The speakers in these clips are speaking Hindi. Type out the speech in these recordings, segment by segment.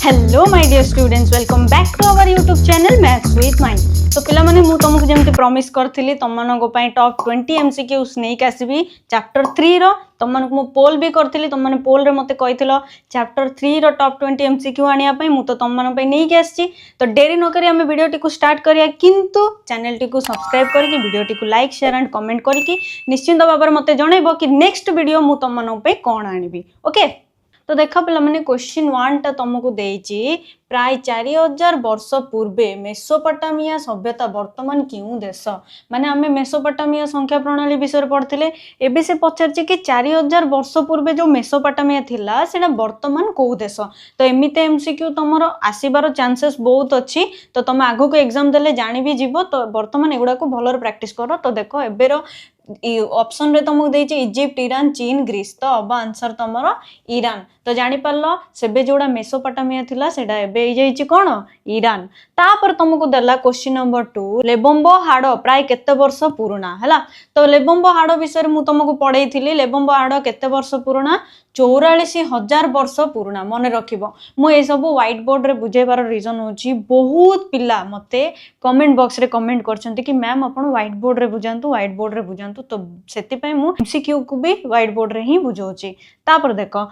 Hello my dear students, welcome back to our YouTube channel maths with mind. तो पिला माने मु तुमको जेमती प्रॉमिस करथिली तमनको पई टॉप 20 एमसीक्यूज नेक आसीबी चैप्टर 3 रो। तमनको मु पोल भी करथिली, तम माने पोल रे मते कहिथिलो चैप्टर 3 रो टॉप 20 एमसीक्यू आनिया पई मु तो तमन पई नेक आसी। तो देरी न करी हम वीडियो टी को स्टार्ट करिया, किंतु चैनल टी को सब्सक्राइब करके वीडियो टी को लाइक शेयर एंड कमेंट करके निश्चिंत भाव मते जणैबो कि नेक्स्ट वीडियो मु तमन पई कोन आनिबी। ओके, तो देख पे क्वेश्चन 1 टा तुमको देइची प्राय 4000 वर्ष पूर्वे मेसोपोटामिया सभ्यता वर्तमान क्यों देश माने आमे मेसोपोटामिया संख्या प्रणाली विषय पढ़ते एबे से पचारची कि 4000 वर्ष पूर्वे जो मेसोपोटामिया थिला सेटा वर्तमान को देश। तो एमिते एमसीक्यू तुमर आसीबार चांसेस बहुत अच्छी, तो तुम आगो को एग्जाम देले जानि भी जीवो। तो वर्तमान एगुडा को भलर प्रैक्टिस करो। तो देखो एबेर ऑप्शन रे तुमको देइची इजिप्ट, ईरान, चीन, ग्रीस। तो अब आंसर तुमर ईरान। तो जानि पारलो सेबे जोडा मेसोपोटामिया थिला सेडा एबे हो जाइची कोन ईरान। तापर तुमको देला क्वेश्चन नंबर 2 लेबम्बो हाड़ो प्राय केते वर्ष पुराना हैला। तो लेबम्बो हाड़ो विषय मु तुमको पढैथिली। लेबम्बो हाड़ो केते वर्ष पुराना 44,000 वर्ष पुराना। मन रखिबो मु ए सब व्हाइट बोर्ड रे बुझेबार रीजन होची बहुत पिला मते कमेंट बॉक्स रे कमेंट करछंती कि मैम अपन व्हाइट बोर्ड रे बुझांतु, व्हाइट बोर्ड रे बुझांतु। तो सेति पय मु एमसीक्यू को भी व्हाइट बोर्ड रे ही बुझौची। तापर देखो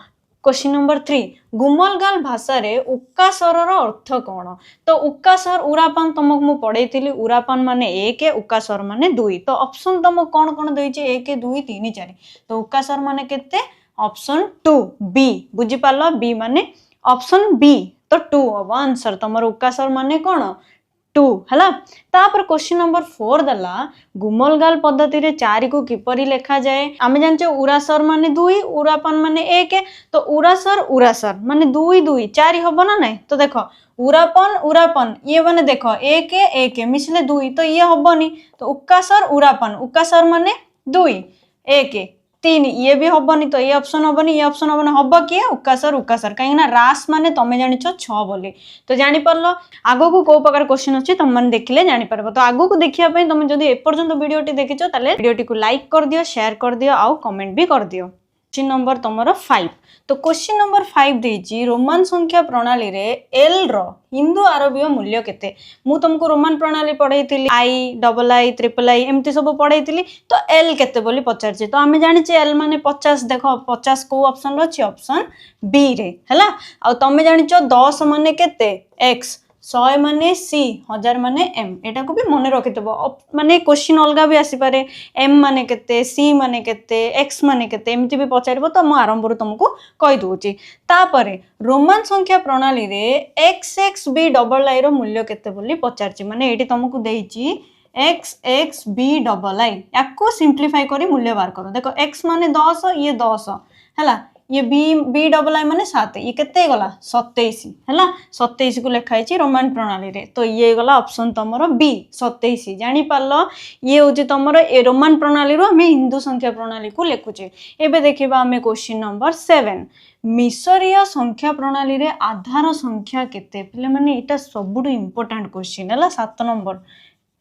क्वेश्चन नंबर 3 गुमलगाल भाषा रे उक्कास्वर अर्थ कौन। तो उक्कास्वर उरापान तुमको मु पढ़ैथिली। उरापान माने 1, उक्कास्वर माने 2। तो ऑप्शन तुमको कौन कौन देइची 1, 2, 3, 4। तो उक्कास्वर माने केते ऑप्शन 2 बी। बुझी पालो बी माने ऑप्शन बी। तो 2 अब आंसर तुमर उक्कास्वर माने कौन 2 हला। तापर क्वेश्चन नंबर 4 दला गुमलगाल पद्धति रे 4 को किपरि लेखा जाए। आमे जानचे उरास्वर माने 2, उरापान माने 1। तो उरास्वर उरास्वर माने 2 2 4 हबो ना नहीं। तो देखो उरापन उरापन ये माने देखो 1 1 मिसले 2 तो ये हबोनी। तो उक्कास्वर उरापन उक्कास्वर माने 2 1 3 ये भी हबोनी। तो ये ऑप्शन हबोनी, ये ऑप्शन हबोनी। हबो कि उक्कास्वर उक्कास्वर कहीं ना रास माने तमे जानिछो 6 बोली। तो जानि परलो आगो को को प्रकार क्वेश्चन अछि तुम मन देखिले जानि परबो। तो आगो को देखिया पई तुम जदी ए पर्यंत वीडियो टी देखिछो ताले वीडियो टी को लाइक कर दियो, शेयर कर दियो आ कमेंट भी कर दियो। क्वेश्चन नंबर तुमरो 5। तो क्वेश्चन नंबर 5 देइची रोमान संख्या प्रणाली रे एल रो हिंदू आरबीय मूल्य केते। मु तुमको रोमान प्रणाली पढैथिली I double I triple I एमती सब पढैथिली। तो एल केते बोली पचारची। तो आमे जानि एल माने 50। देखो 50 को ऑप्शन अछि ऑप्शन बी रे हैला। आ तमे जानिचो 10 माने केते एक्स, 100 माने सी, 1000 माने एम। एटा को भी मन रखितबो माने क्वेश्चन अलगा भी आसी पारे। एम माने केते, सी माने केते, एक्स माने केते एमती भी पचारिबो। तो मु आरंभ रो तुमको कहि दोची। तापरे रोमान संख्या प्रणाली रे X X V double I रो मूल्य केते बोली पचारची। माने एटी तुमको देइची X X V double I याको सिंप्लीफाई करी मूल्य बार करो। देखो एक्स माने 10 ये 10 हैला, ये बी डबल आई माने 7 ये केते गला 27 हैला। 27 को लिखाई छी रोमान प्रणाली रे। तो ये गला ऑप्शन तमरो बी 27। जानि पारलो ये होची तमरो ए रोमान प्रणाली रो हमें हिंदू संख्या प्रणाली को लिखुचे। एबे देखिबा हमें क्वेश्चन नंबर 7 मिसरीय संख्या प्रणाली रे आधार संख्या केते। पले माने एटा सबुडु इंपोर्टेंट क्वेश्चन हैला 7 नंबर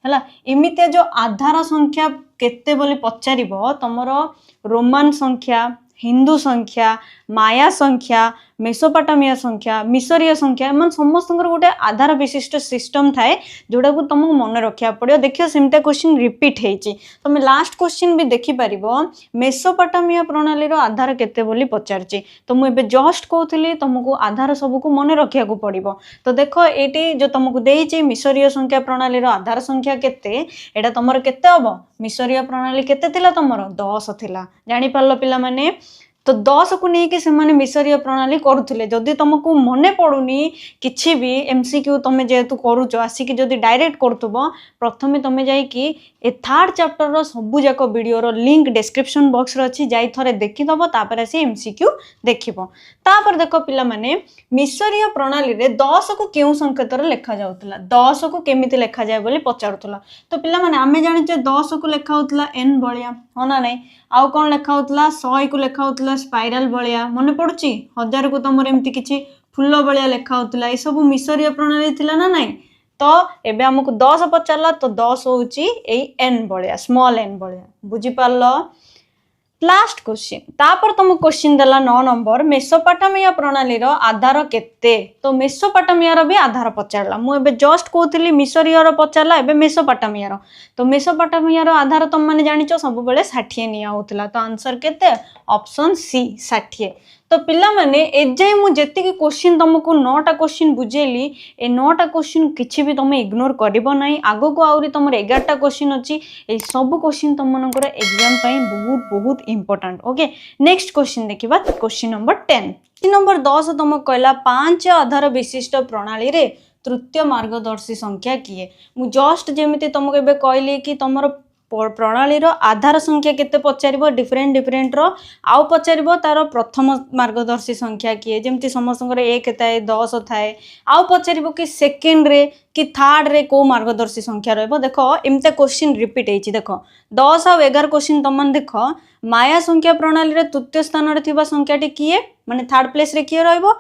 हैला। एमिते जो आधार संख्या केते बोली पचारिबो तमरो रोमान संख्या, हिंदू संख्या, माया संख्या, मेसोपोटामिया संख्या, मिसरीय संख्या मन समस्त गोटे आधार विशिष्ट सिस्टम थाए जोड़ा को तुमको मन रखा पड़ो। देखियो सेमता क्वेश्चन रिपीट हेची। तुम लास्ट क्वेश्चन भी देखि परिबो मेसोपोटामिया प्रणाली रो आधार केते बोली पचारची। तो मु एबे जस्ट कहउथली तुमको आधार सब को मन रखिया को पड़िबो। तो देखो एटी जो तुमको देइची मिसरीय संख्या प्रणाली रो आधार संख्या केते, एटा तमरो केते हबो मिसरीय प्रणाली केते थिला तमरो 10 थिला। जानि पारलो पिला माने। तो 10 को लेकिन से माने मिसरीय प्रणाली करुले। जदि तुमको मने पड़ुनी किछि भी एमसीक्यू तुम जेहेतु करूचो आसिक जदि डायरेक्ट करतुबो प्रथमे तुम जाई कि ए थर्ड चैप्टर रो सबु जाक वीडियो रो लिंक डिस्क्रिप्शन बॉक्स रे अछि, जाई थरे देखि दबो। तापर आसी एमसीक्यू देखिबो। तापर देखो पिला माने मिसरीय प्रणाली रे 10 को केउ संकेत रे लेखा जाउतला, 10 को केमिति लेखा जाय बोली पचारुतला। तो पिला माने आमे जानि जे 10 को लेखा होतला एन बळिया होना नै। आउ कोन लेखा होतला 100 को लेखा होतला स्पाइराल बळिया। मने पडुची 1000 को तमर एमति किछि फुल्ल बळिया लेखा होतला। ए सब मिसरीय प्रणाली थिला ना नै। तो एबे हमको 10 पचारला। तो 10 होउची ए एन बळिया स्मॉल एन बळिया। बुझी पारलो लास्ट क्वेश्चन तापर तुम क्वेश्चन देला 9 नंबर मेसोपोटामिया प्रणाली रो आधार केते तो मेसोपोटामिया रो भी आधार पचारला मु एबे जस्ट कहतली मिसरिया रो पचारला एबे मेसोपोटामिया रो तो मेसोपोटामिया रो आधार तुम माने जानिचो सब बेले 60 निया होतला तो आंसर केते ऑप्शन सी 60 तो पिला माने एजे मु जेति की क्वेश्चन तुमको 9टा क्वेश्चन बुझेली ए 9टा क्वेश्चन किछि भी तुम इग्नोर करिवो नाही आगो को आउरी तुमर 11टा क्वेश्चन अछि ए सब क्वेश्चन तुम मनकर एग्जाम पई बहुत बहुत इंपोर्टेंट ओके नेक्स्ट क्वेश्चन देखिबा क्वेश्चन नंबर 10 क्वेश्चन नंबर 10 तुम कहला 5 आधार विशिष्ट प्रणाली रे तृतीय मार्गदर्शी संख्या किए मु जस्ट जेमिति तुमको एबे कहली कि तुमर प्रणाली रो आधार संख्या केते पचारिबो डिफरेंट रो आउ पचारिबो तार प्रथम मार्गदर्शी संख्या किए जेमति समस्तंकर 1 थाए 10 थाए आउ पचारिबो कि सेकंड रे कि थर्ड रे को मार्गदर्शी संख्या रहबो देखो एमते क्वेश्चन रिपीट हेची देखो 10 और 11 क्वेश्चन तमन देखो माया संख्या प्रणाली रे तृतीय स्थान रे थिबा संख्याटी किए माने थर्ड प्लेस रे किए रहबो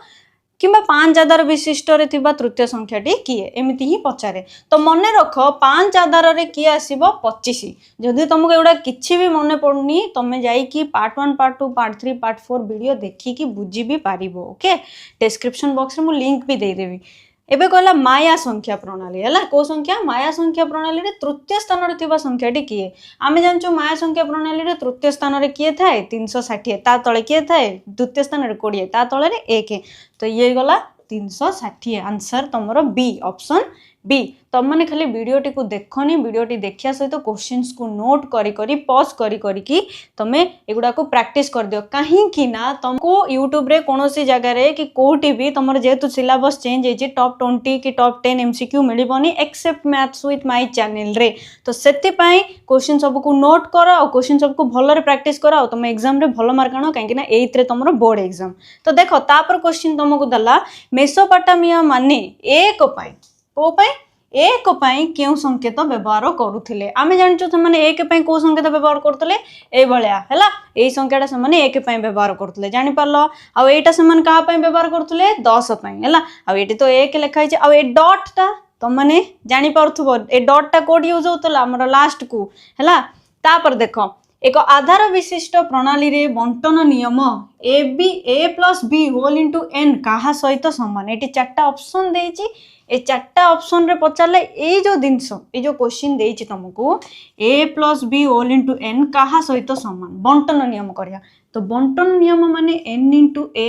किंबा 5 आधार विशिष्ट रे थिबा तृतीय संख्याटी किए एमिति ही पचारे तो मने रख 5 आधार रे किए आसीबो 25 जदि तुमको एडा किछि भी मने पड़नी तमे जाई कि part 1 part 2 part 3 part 4 video देखि कि बुझी भी पारिबो ओके डिस्क्रिप्शन बॉक्स रे मु लिंक भी दे देबी एबे कहला माया संख्या प्रणाली हला को संख्या माया संख्या प्रणाली रे तृतीय स्थान रे थिबा संख्याटी किए आमे जानचो माया संख्या प्रणाली रे तृतीय स्थान रे किए थाए 360 ता तळे किए थाए द्वितीय स्थान रे 20 ता तळे रे 1 तो ये गला 360 आंसर तमरो बी ऑप्शन बी तुम मैंने खाली वीडियोटी को देखनी वीडियोटी देखिया सहित क्वेश्चंस को नोट करी करी पॉज करी करी कि तमे एगुडा को प्रैक्टिस कर दियो कहीं ना तुमको यूट्यूब रे कोनोसी जगह रे कि कोठी भी तमर जेतु सिलेबस चेंज हेची टॉप 20 कि टॉप 10 एमसीक्यू मिलिबनी except maths with my channel रे तो सेति पई क्वेश्चन सब को नोट करो और क्वेश्चन सब को भलो रे प्रैक्टिस करो और तुम एग्जाम रे भलो मार्क आनो काहे कि ना 8 रे तमरो बोर्ड एग्जाम तो देखो तापर क्वेश्चन तुमको दला मेसोपोटामिया माने एक पई को पई एक पई केउ संकेत व्यवहार करूथिले आमे जानचो त माने एक पई को संकेत व्यवहार करथले ए भलिया हैला एई संख्याटा से माने एक पई व्यवहार करथले जानि पारलो आ एटा से माने का पई व्यवहार करथले 10 पई हैला आ एटी तो एक लिखा छै आ ए डॉट ता त माने जानि पारथबो ए डॉट टा कोड यूज होतला हमर लास्ट को हैला तापर देखो एक आधार विशिष्ट प्रणाली रे बंटन नियम A plus B whole into N कहा सहित समान ये चार्टा ऑप्शन देछि ए चार्टा ऑप्शन रे पचारले ए जो जिनस ए जो क्वेश्चन देछि तुमको A plus B whole into N कहा सहित समान बंटन नियम करिया तो बंटन नियम माने N into A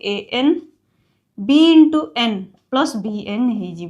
N B into N plus B N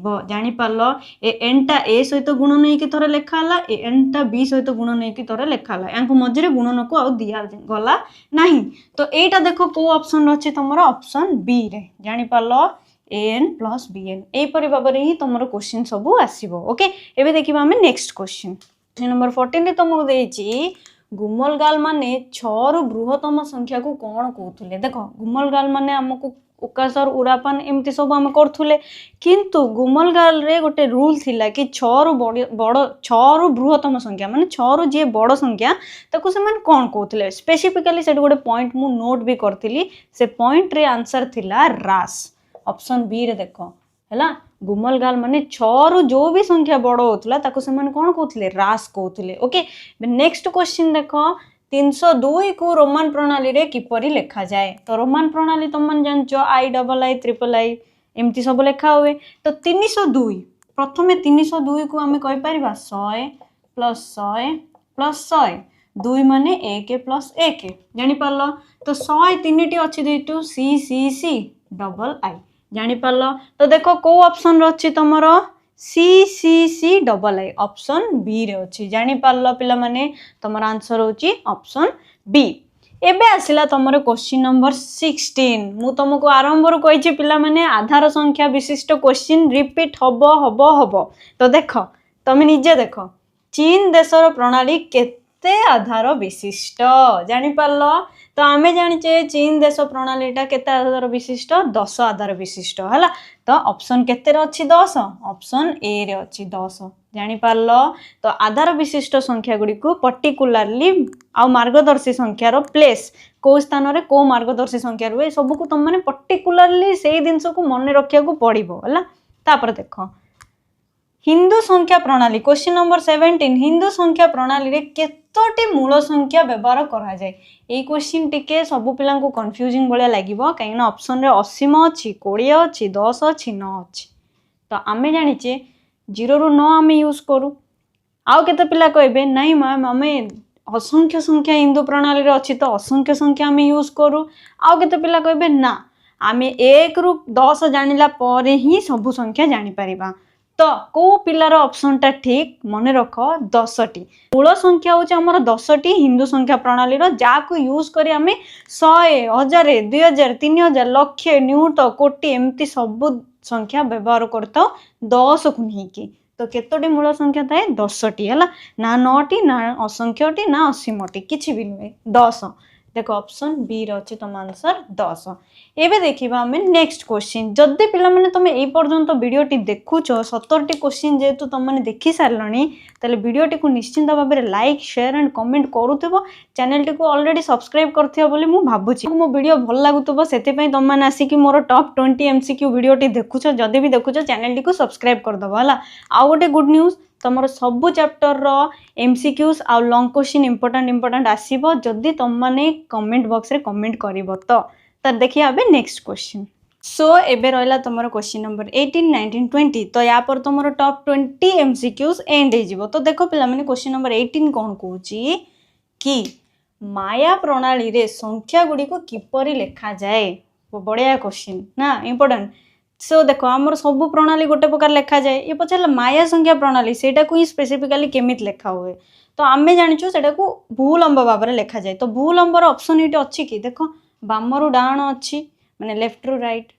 हो जानी पार्ल ए एन टा ए सहित गुण नहीं कि थोड़े लेखाला ए एन टा बी सहित गुण नहीं कि थोड़े लेखाला या मझे गुणन को दिया गला नहीं तो एटा देखो को ऑप्शन अच्छे तुम ऑप्शन बी रे जानी Paarl A N plus B N यहीपरि भाव में ही तुम क्वेश्चन सब आसो ओके एबे देखिबा हमें नेक्स्ट क्वेश्चन नंबर 14 रे तुमको देछि गुमलगाल माने 6 रु बृहत्तम संख्या को कौन कहथुले देखो गुमलगाल माने हमको उकासर उड़ापान एमती सब आम करूले किंतु गुमलगाल रे गोटे रूल थिला कि 6 रु बड़ 6 रु बृहत्तम संख्या माने 6 रु जे बड़ संख्या ताको से माने कोन कहथुले स्पेसिफिकली सेट गोटे पॉइंट मु नोट भी करथिली से पॉइंट रे आंसर थिला रास ऑप्शन बी रे देखो हैला गुमलगाल माने 6 रु जो भी संख्या बड़ होतला ताको से माने कोन कहथुले रास कहथुले ओके नेक्स्ट क्वेश्चन देखो 302 को रोमान प्रणाली रे किपरि लेखा जाए तो रोमान प्रणाली तुम मन जानचो I double I triple I एमती सब लेखा हुए तो 302 प्रथमे 302 को आमे कहि परिबा 100 प्लस 100 प्लस 100 2 माने 1 प्लस 1 जानि पारलो तो 100 तीनटी अछि देटू सी सी सी डबल आई जानि पारलो तो देखो को ऑप्शन रछि तमरो C C C double I option B रे अच्छी जानी पार्ल पिला माने तमर आंसर होची ऑप्शन बी एबे आसिला तमर क्वेश्चन नंबर 16 मु तुमको आरंभ रो कहि छि पिला माने आधार संख्या विशिष्ट क्वेश्चन रिपीट हबो तो देखो तमे निजे देखो चीन देशर प्रणाली केते आधार विशिष्ट जानी पार्ल तो आमे जानिचे चीन देश प्रणालीटा केते आधार विशिष्ट 10 आधार विशिष्ट हला तो ऑप्शन केते रे अछि 10 ऑप्शन ए रे अछि 10 जानि पारलो तो आधार विशिष्ट संख्या गुडी को पर्टिकुलरली आ मार्गदर्शी संख्या रो प्लेस को स्थान रे को मार्गदर्शी संख्या रो सब को तुम माने पर्टिकुलरली सेही दिनस को मन रखिया को पड़िबो हला तापर देखो हिंदू संख्या प्रणाली क्वेश्चन नंबर 17 हिंदू संख्या प्रणाली रे केतोटी मूल संख्या व्यवहार करा जाए ये क्वेश्चन टिके सब पिला कंफ्यूजिंग भाया लगे कहीं ऑप्शन रे असीम अच्छी 20 अच्छी 10 अच्छी 9 अच्छी तो आम जाचे 0 ରୁ 9 आम यूज करूँ आउ केते पिला कहबे नहीं मैम आम असंख्य संख्या हिंदू प्रणाली रे अच्छी तो असंख्य संख्या आम यूज करूँ आउ केते पिला कहबे ना आम 1 ରୁ 10 जानिला परे ही सब संख्या जानी परिबा तो को पिलार ऑप्शन टा ठीक मन रख 10टी मूल संख्या हूँ आमर 10टी हिंदू संख्या प्रणाली जहाँ यूज करी आम 100 1000 2000 3000 लक्ष नियुत कोटी एमती सब संख्या व्यवहार करता 10 को नहीं तो केतोटी मूल संख्या थाए 10टी है ना 9टी ना असंख्यटी ना असीमटी किसी भी नुहे 10 देखो ऑप्शन बी रही तुम आंसर 10 एवं देखा आम नेक्स्ट क्वेश्चन जदि पिला माने तुम ए पर्यंत वीडियोटी देखुच 17टी क्वेश्चन जेहेतु तुमने देखी सारे तेल वीडियोटी को निश्चिंत भाव में लाइक शेयर एंड कमेंट करूथबो चैनल टी को ऑलरेडी सब्सक्राइब करथिबो बोली मु भाबुची मो वीडियो भल लागुथबो सेति पई तुम माने आसी कि मोर टॉप 20 एमसीक्यू वीडियोटी देखुच जदि भी देखुच चैनल टी को सब्सक्राइब कर दबो हला आ गोटे गुड न्यूज तुम सबू चैप्टर एमसीक्यूज आ लॉन्ग क्वेश्चन इंपोर्टेंट आसीबो जदि तुम माने कमेंट बॉक्स रे कमेंट करिवो तो देखिए अबे नेक्स्ट क्वेश्चन सो एबे रहला तुमरो क्वेश्चन नंबर 18 19 20 तो या पर तुमरो टॉप 20 एमसीक्यूज एंड हे जिवो तो देखो पिला माने क्वेश्चन नंबर 18 कोन कहूची कि माया प्रणाली रे संख्या गुडी को किपरि लेखा जाए बढ़िया क्वेश्चन ना इंपोर्टेंट सो देखो आमर सब प्रणाली गोटे प्रकार लेखा जाए ये पचार माया संख्या प्रणाली सेटा को ही स्पेसिफिकली केमित लेखा हुए तो आम जाचु से भूलंब भाव में लेखा जाए तो भूलंबर ऑप्शन ये अच्छी कि देख बाम रु डाण अच्छी माने लेफ्ट रु राइट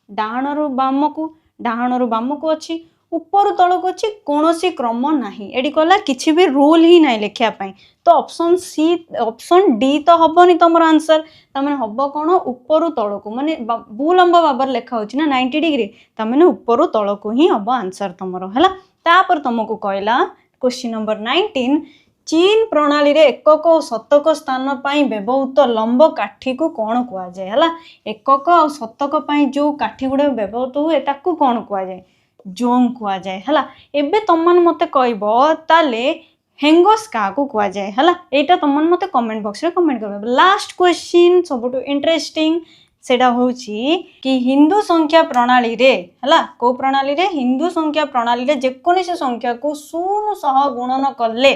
डाण रु बाम को डाण रु बाम को अच्छी ऊपर तल को अच्छी कौन क्रम ना ये कहला किसी भी रूल ही ना लिखापी तो ऑप्शन सी ऑप्शन डी तो हेनी तुम आंसर तमें हम कौन ऊपर तल को माने भूलंब भाव लेखा हो 90 डिग्री तमें ऊपर तल को ही हम आंसर तुम है तापर तुमको कहला क्वेश्चन नंबर 19 चीन प्रणाली रे एकक और शतक स्थान पाई व्यवहृत लंब काठी को कौन कह जाए है एकक और शतक पाई जो काठी गुड़ा व्यवहृत हुए ताकू कौन कह जाए जोंग कह जाए है एबे तुम मत कहले हेंगस क्या कह जाए है यहाँ तुम मत कमेंट बॉक्स रे कमेंट कर लास्ट क्वेश्चन सब इंटरेस्टिंग सेटा होची कि हिंदू संख्या प्रणाली रे हला को प्रणाली रे हिंदू संख्या प्रणाली रे जेकोसी संख्या को 0 सह गुणन कले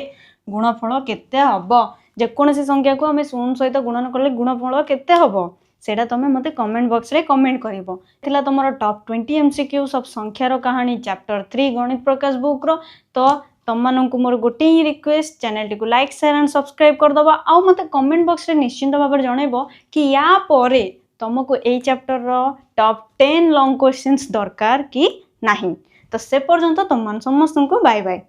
गुणफल केते हबो जेकोसी संख्या को आम 0 सहित गुणन कले गुणफल केते हबो सेटा तुम मते कमेंट बॉक्स रे कमेंट करिवो थिला तुमरो टॉप 20 एमसीक्यू सब संख्यार कहानी चैप्टर 3 गणित प्रकाश बुक रो तो तुम मानू मोर गोटे ही रिक्वेस्ट चैनल टी को लाइक शेयर एंड सब्सक्राइब कर दबा आ मते कमेंट बॉक्स रे निश्चिंत भाव में जनइबो कि या परे तुमको ए चैप्टर रो टॉप 10 लॉन्ग क्वेश्चंस दरकार कि नहीं तो से पर्यंत तुम समस्त को बाय बाय।